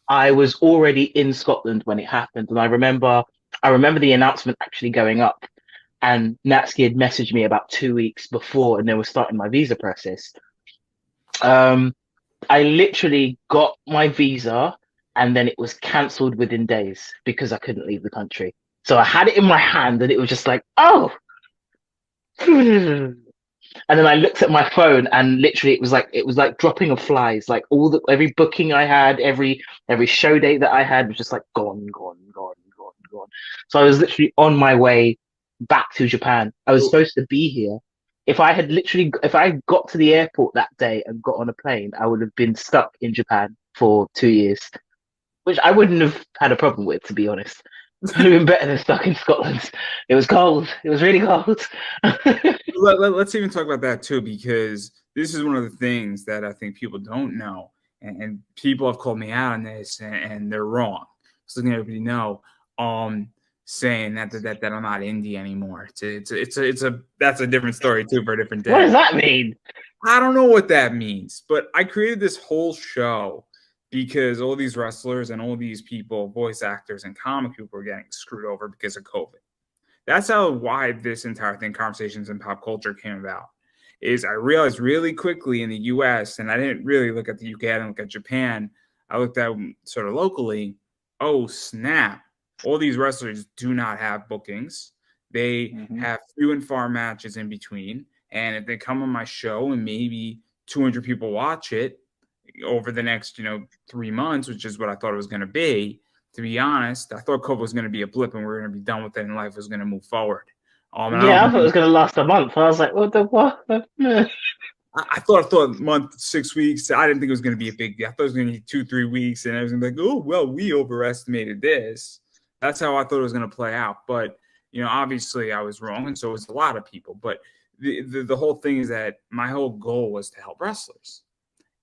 I was already in Scotland when it happened, and I remember the announcement actually going up, and Natski had messaged me about 2 weeks before, and they were starting my visa process. Um, I literally got my visa, and then it was cancelled within days because I couldn't leave the country. So I had it in my hand, and it was just like, oh. And then I looked at my phone, and literally it was like dropping of flies. Like every booking I had, every show date that I had was just like gone, gone, gone, gone, gone. So I was literally on my way back to Japan. I was So supposed to be here. If I got to the airport that day and got on a plane, I would have been stuck in Japan for 2 years, which I wouldn't have had a problem with, to be honest. It would have been better than stuck in Scotland. It was cold. It was really cold. let's even talk about that too, because this is one of the things that I think people don't know, and people have called me out on this, and they're wrong. So letting everybody know, um, saying that I'm not indie anymore. It's a that's a different story too for a different What does day. that mean? I don't know what that means, but I created this whole show because all these wrestlers and all these people, voice actors and comic people, are getting screwed over because of COVID. That's how why this entire thing, conversations in pop culture, came about. Is I realized really quickly in the U.S. and I didn't really look at the UK. I didn't look at Japan. I looked at sort of locally. Oh snap! All these wrestlers do not have bookings. They Mhm. have few and far matches in between. And if they come on my show and maybe 200 people watch it over the next 3 months, which is what I thought it was going to be, to be honest, I thought COVID was going to be a blip and we are going to be done with it and life was going to move forward. And I don't Yeah, I thought it believe. was going to last a month. I was like, what the what? I thought a month, 6 weeks. I didn't think it was going to be a big deal. I thought it was going to be 2, 3 weeks, and I was going to be like, oh well, we overestimated this. That's how I thought it was going to play out. But obviously, I was wrong, and so was a lot of people. But the whole thing is that my whole goal was to help wrestlers.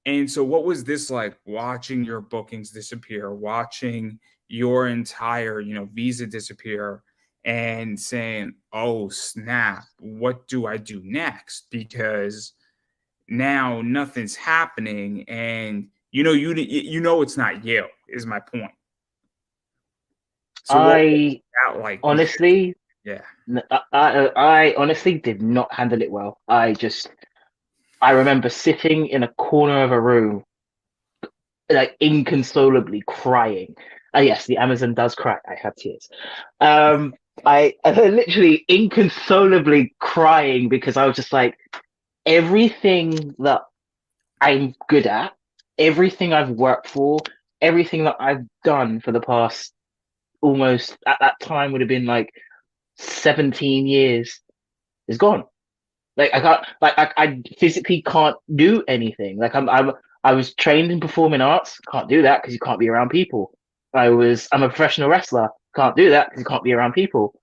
And so, what was this like watching your bookings disappear, watching your entire, visa disappear, and saying, "Oh snap! What do I do next?" Because now nothing's happening, and it's not you. Is my point. So, what was I that like? Because honestly, yeah, I honestly did not handle it well. I remember sitting in a corner of a room, like inconsolably crying. Yes, the Amazon does cry. I have tears. Um, I literally inconsolably crying because I was just like, everything that I'm good at, everything I've worked for, everything that I've done for the past almost at that time would have been like 17 years is gone. Like I can't, like I physically can't do anything. I was trained in performing arts. Can't do that because you can't be around people. I'm a professional wrestler. Can't do that because you can't be around people.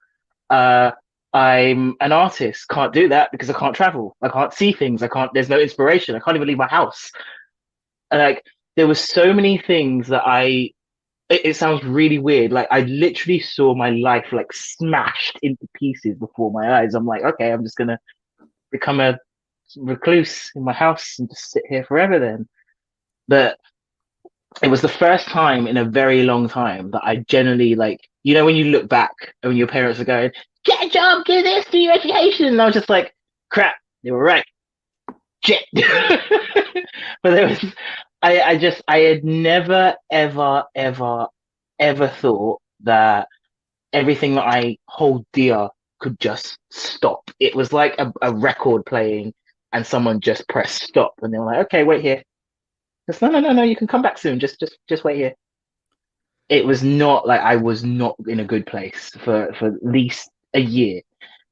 Uh, I'm an artist. Can't do that because I can't travel. I can't see things. I can't. There's no inspiration. I can't even leave my house. And like there were so many things that it sounds really weird. Like I literally saw my life like smashed into pieces before my eyes. I'm like, okay, I'm just gonna become a recluse in my house and just sit here forever then. But it was the first time in a very long time that I generally like, when you look back and when your parents are going, get a job, get this, do your education. And I was just like, crap, they were right. Shit. But I had never, ever, ever, ever thought that everything that I hold dear could just stop. It was like a record playing and someone just pressed stop and they were like, okay, wait here. Just, no, no, no, no, you can come back soon. Just wait here. It was not like I was not in a good place for at least a year.